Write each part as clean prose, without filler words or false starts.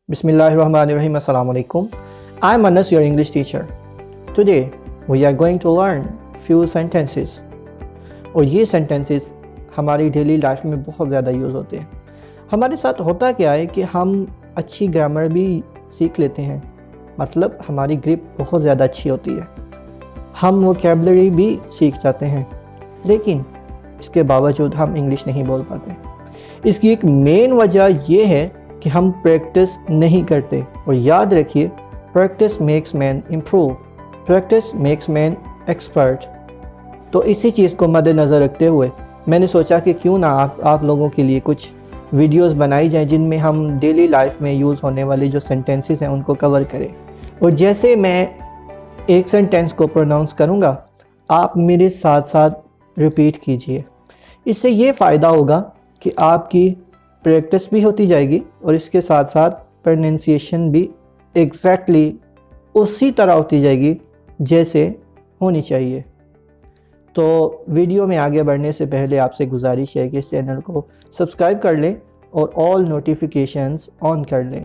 Bismillahirrahmanirrahim. Assalamu alaikum. I'm Anas, your English teacher. Today we are going to learn few sentences. और ये sentences हमारी daily life में बहुत ज़्यादा use होते हैं। हमारे साथ होता क्या है कि हम अच्छी ग्रामर भी सीख लेते हैं, मतलब हमारी ग्रिप बहुत ज़्यादा अच्छी होती है, हम वोकैबुलरी भी सीख जाते हैं, लेकिन इसके बावजूद हम इंग्लिश नहीं बोल पाते। इसकी एक मेन वजह यह है कि हम प्रैक्टिस नहीं करते। और याद रखिए, practice makes man improve, practice makes man expert. तो इसी चीज़ को मद्देनज़र रखते हुए मैंने सोचा कि क्यों ना आप लोगों के लिए कुछ वीडियोस बनाई जाएं जिनमें हम डेली लाइफ में यूज़ होने वाले जो सेंटेंसेस हैं उनको कवर करें। और जैसे मैं एक सेंटेंस को प्रोनाउंस करूँगा, आप मेरे साथ साथ रिपीट कीजिए। इससे ये फ़ायदा होगा कि आपकी प्रैक्टिस भी होती जाएगी और इसके साथ साथ प्रोनाउंसिएशन भी एग्जैक्टली उसी तरह होती जाएगी जैसे होनी चाहिए। तो वीडियो में आगे बढ़ने से पहले आपसे गुजारिश है कि इस चैनल को सब्सक्राइब कर लें और ऑल नोटिफिकेशंस ऑन कर लें।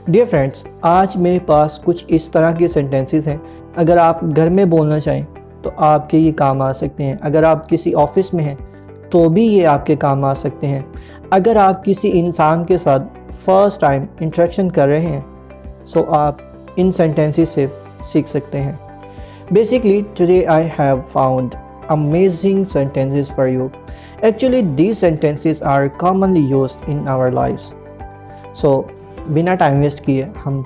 डियर फ्रेंड्स, आज मेरे पास कुछ इस तरह के सेंटेंसेस हैं। अगर आप घर में बोलना चाहें तो आपके ये काम आ सकते हैं। अगर आप किसी ऑफिस में हैं तो भी ये आपके काम आ सकते हैं। अगर आप किसी इंसान के साथ फर्स्ट टाइम इंटरेक्शन कर रहे हैं तो आप इन सेंटेंसेस से सीख सकते हैं। Basically today I have found amazing sentences for you. Actually these sentences are commonly used in our lives. So बिना टाइम वेस्ट किए हम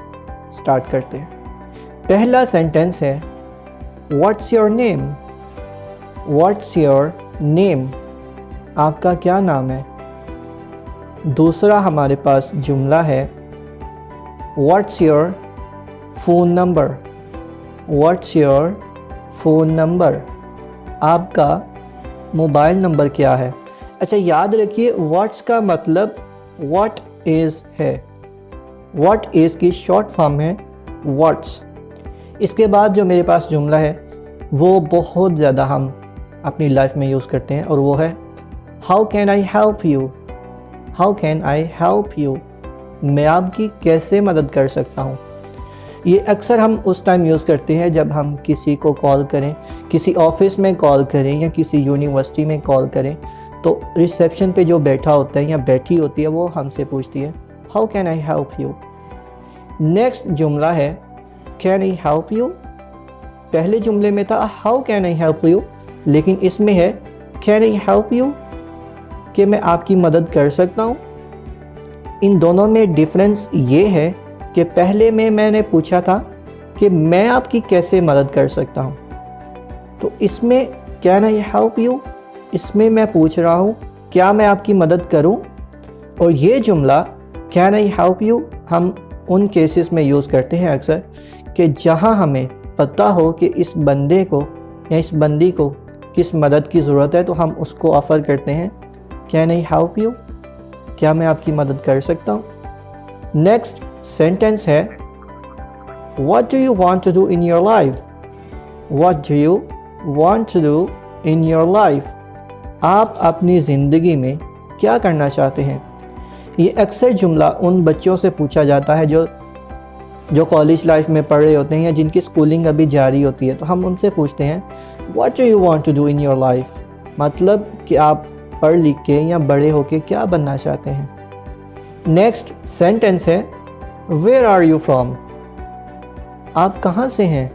स्टार्ट करते हैं। पहला सेंटेंस है what's your name. What's your name, आपका क्या नाम है। दूसरा हमारे पास जुमला है what's your phone number. What's your phone number, आपका मोबाइल नंबर क्या है। अच्छा, याद रखिए व्हाट्स का मतलब व्हाट इज़ है। व्हाट इज़ की शॉर्ट फॉर्म है व्हाट्स। इसके बाद जो मेरे पास जुमला है वो बहुत ज़्यादा हम अपनी लाइफ में यूज़ करते हैं और वो है how can I help you. How can I help you, मैं आपकी कैसे मदद कर सकता हूँ। ये अक्सर हम उस टाइम यूज़ करते हैं जब हम किसी को कॉल करें, किसी ऑफिस में कॉल करें या किसी यूनिवर्सिटी में कॉल करें, तो रिसेप्शन पे जो बैठा होता है या बैठी होती है वो हमसे पूछती है how can I help you. Next जुमला है कैन आई हेल्प यू। पहले जुमले में था how can I help you, लेकिन इसमें है कैन आई हेल्प यू, कि मैं आपकी मदद कर सकता हूँ। इन दोनों में डिफरेंस ये है कि पहले में मैंने पूछा था कि मैं आपकी कैसे मदद कर सकता हूँ, तो इसमें कैन आई हेल्प यू, इसमें मैं पूछ रहा हूँ क्या मैं आपकी मदद करूँ। और ये जुमला कैन आई हेल्प यू हम उन केसेस में यूज़ करते हैं अक्सर कि जहाँ हमें पता हो कि इस बंदे को या इस बंदी को किस मदद की ज़रूरत है, तो हम उसको ऑफ़र करते हैं कैन आई हेल्प यू, क्या मैं आपकी मदद कर सकता हूँ। नेक्स्ट सेंटेंस है what do you want to do in your life. What do you want to do in your life, आप अपनी ज़िंदगी में क्या करना चाहते हैं। ये अक्सर जुमला उन बच्चों से पूछा जाता है जो कॉलेज लाइफ में पढ़ रहे होते हैं या जिनकी स्कूलिंग अभी जारी होती है, तो हम उनसे पूछते हैं what do you want to do in your life, मतलब कि आप पढ़ लिख के या बड़े होके क्या बनना चाहते हैं। नेक्स्ट सेंटेंस है वेयर आर यू फ्रॉम, आप कहाँ से हैं।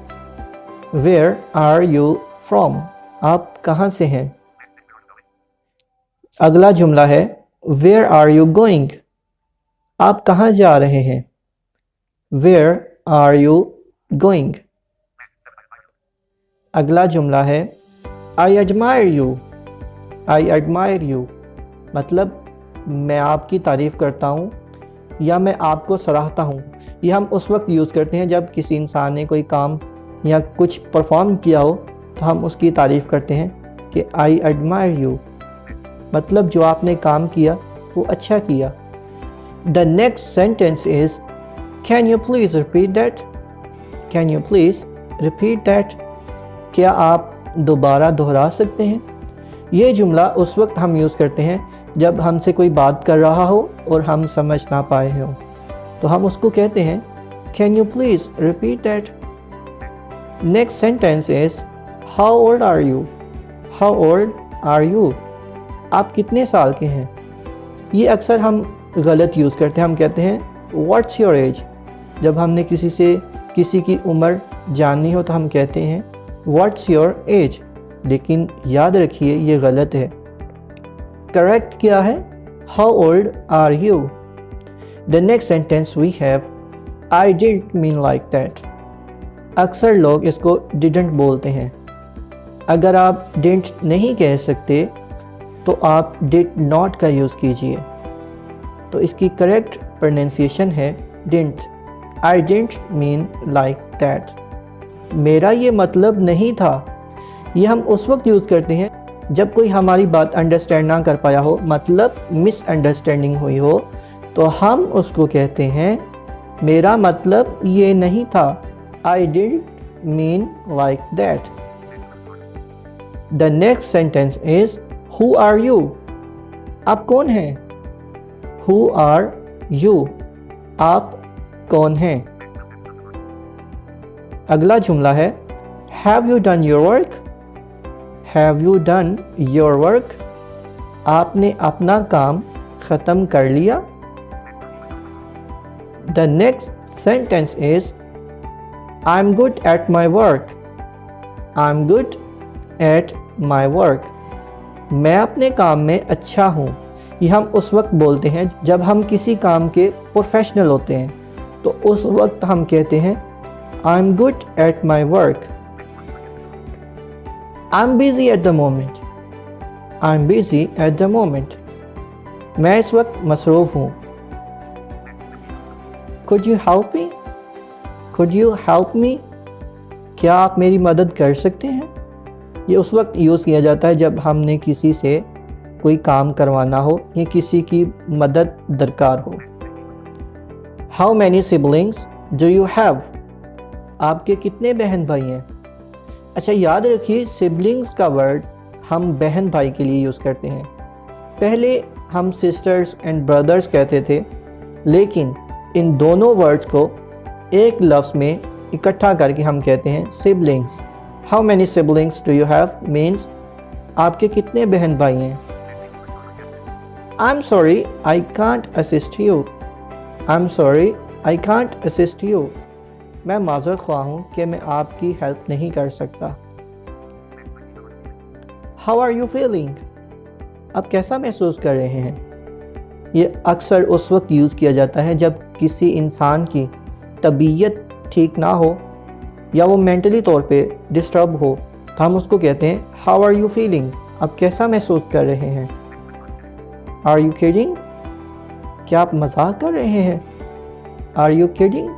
वेयर आर यू फ्रॉम, आप कहाँ से हैं। अगला जुमला है वेयर आर यू गोइंग, आप कहाँ जा रहे हैं। Where are you going. अगला जुमला है I admire you. I admire you, मतलब मैं आपकी तारीफ़ करता हूँ या मैं आपको सराहता हूँ। ये हम उस वक्त यूज़ करते हैं जब किसी इंसान ने कोई काम या कुछ परफॉर्म किया हो, तो हम उसकी तारीफ़ करते हैं कि आई एडमायर यू, मतलब जो आपने काम किया वो अच्छा किया। The next sentence is can you please repeat that. Can you please repeat that, क्या आप दोबारा दोहरा सकते हैं। ये जुमला उस वक्त हम यूज़ करते हैं जब हमसे कोई बात कर रहा हो और हम समझ ना पाए हो, तो हम उसको कहते हैं can you please repeat that. Next sentence is how old are you. How old are you, आप कितने साल के हैं। ये अक्सर हम गलत यूज़ करते हैं। हम कहते हैं व्हाट्स योर एज। जब हमने किसी की उम्र जाननी हो तो हम कहते हैं व्हाट्स योर एज, लेकिन याद रखिए ये गलत है। करेक्ट क्या है, how old are you. The next sentence we have I didn't mean like that. अक्सर लोग इसको डिडंट बोलते हैं। अगर आप डिडंट नहीं कह सकते तो आप डिड नॉट का यूज़ कीजिए। तो इसकी करेक्ट प्रोनाउंसिएशन है didn't. I didn't mean like that. मेरा ये मतलब नहीं था। ये हम उस वक्त यूज़ करते हैं जब कोई हमारी बात अंडरस्टैंड ना कर पाया हो, मतलब मिसअंडरस्टैंडिंग हुई हो, तो हम उसको कहते हैं मेरा मतलब ये नहीं था। I didn't mean like that. The next sentence is who are you. आप कौन हैं। हु आर यू, आप कौन हैं। अगला जुमला है have you done your work. Have you done your work, आपने अपना काम ख़त्म कर लिया। The next sentence is I am good at my work. I am good at my work, मैं अपने काम में अच्छा हूँ। ये हम उस वक्त बोलते हैं जब हम किसी काम के प्रोफेशनल होते हैं, तो उस वक्त हम कहते हैं I am good at my work. I'm busy at the moment. I'm busy at the moment. मैं इस वक्त मसरूफ़ हूँ। Could you help me? Could you help me? क्या आप मेरी मदद कर सकते हैं। ये उस वक्त यूज़ किया जाता है जब हमने किसी से कोई काम करवाना हो या किसी की मदद दरकार हो। How many siblings do you have? आपके कितने बहन भाई हैं। अच्छा याद रखिए सिबलिंग्स का वर्ड हम बहन भाई के लिए यूज़ करते हैं। पहले हम सिस्टर्स एंड ब्रदर्स कहते थे, लेकिन इन दोनों वर्ड्स को एक लफ्ज़ में इकट्ठा करके हम कहते हैं siblings. How many siblings do you have means आपके कितने बहन भाई हैं। I am sorry I can't assist you. I am sorry I can't assist you, मैं माज़रत ख्वाह हूँ कि मैं आपकी हेल्प नहीं कर सकता। हाउ आर यू फीलिंग, आप कैसा महसूस कर रहे हैं। ये अक्सर उस वक्त यूज़ किया जाता है जब किसी इंसान की तबीयत ठीक ना हो या वो मेंटली तौर पे डिस्टर्ब हो, तो हम उसको कहते हैं हाउ आर यू फीलिंग, आप कैसा महसूस कर रहे हैं। आर यू किडिंग, क्या आप मजाक कर रहे हैं। आर यू किडिंग,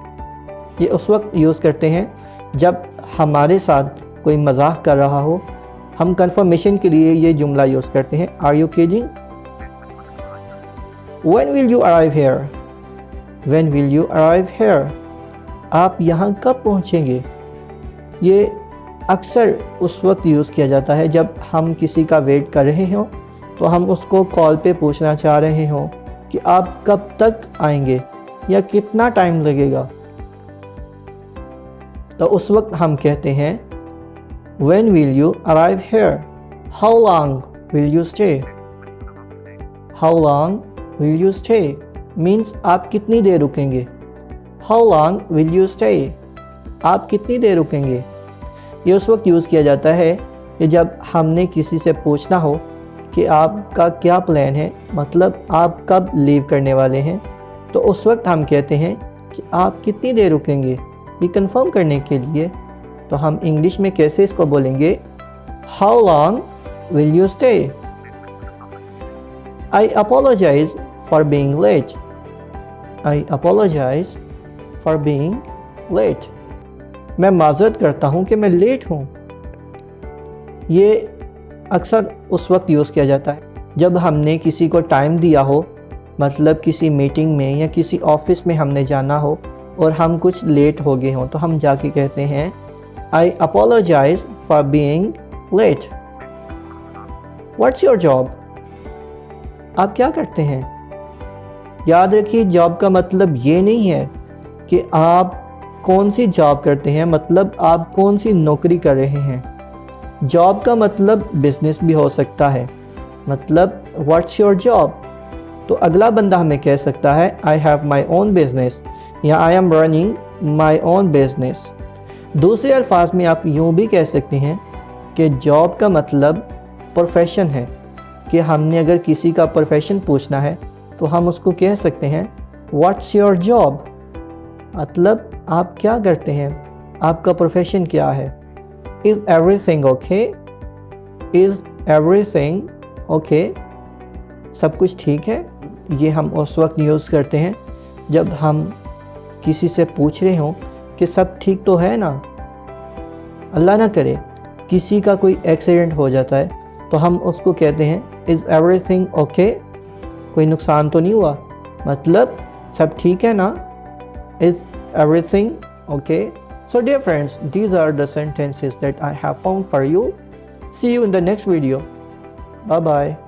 ये उस वक्त यूज़ करते हैं जब हमारे साथ कोई मजाक कर रहा हो। हम कंफर्मेशन के लिए ये जुमला यूज़ करते हैं are you kidding. When will you arrive here. When will you arrive here, आप यहाँ कब पहुँचेंगे। ये अक्सर उस वक्त यूज़ किया जाता है जब हम किसी का वेट कर रहे हों, तो हम उसको कॉल पे पूछना चाह रहे हों कि आप कब तक आएंगे या कितना टाइम लगेगा। तो उस वक्त हम कहते हैं When will you arrive here? How long will you stay? How long will you stay means आप कितनी देर रुकेंगे। How long will you stay? आप कितनी देर रुकेंगे। ये उस वक्त यूज़ किया जाता है कि जब हमने किसी से पूछना हो कि आपका क्या प्लान है, मतलब आप कब लीव करने वाले हैं, तो उस वक्त हम कहते हैं कि आप कितनी देर रुकेंगे। ये कंफर्म करने के लिए तो हम इंग्लिश में कैसे इसको बोलेंगे, how long will you stay. I apologise for being late. I apologise for being late, मैं माजरत करता हूँ कि मैं लेट हूँ। ये अक्सर उस वक्त यूज़ किया जाता है जब हमने किसी को टाइम दिया हो, मतलब किसी मीटिंग में या किसी ऑफिस में हमने जाना हो और हम कुछ लेट हो गए हों, तो हम जाके कहते हैं I apologise for being late. What's your job? आप क्या करते हैं? याद रखिए, जॉब का मतलब ये नहीं है कि आप कौन सी जॉब करते हैं, मतलब आप कौन सी नौकरी कर रहे हैं। जॉब का मतलब बिजनेस भी हो सकता है, मतलब व्हाट्स योर जॉब। तो अगला बंदा हमें कह सकता है I have my own business या I am running my own business. दूसरे अल्फाज में आप यूँ भी कह सकते हैं कि जॉब का मतलब प्रोफेशन है, कि हमने अगर किसी का प्रोफेशन पूछना है तो हम उसको कह सकते हैं व्हाट्स योर जॉब, मतलब आप क्या करते हैं, आपका प्रोफेशन क्या है। Is everything okay, is everything okay, सब कुछ ठीक है। ये हम उस वक्त यूज़ करते हैं जब हम किसी से पूछ रहे हों कि सब ठीक तो है ना। अल्लाह ना करे किसी का कोई एक्सीडेंट हो जाता है तो हम उसको कहते हैं इज़ एवरीथिंग ओके, कोई नुकसान तो नहीं हुआ, मतलब सब ठीक है ना। Is everything okay? So dear friends, these are the sentences that I have found for you. See you in the next video. Bye bye.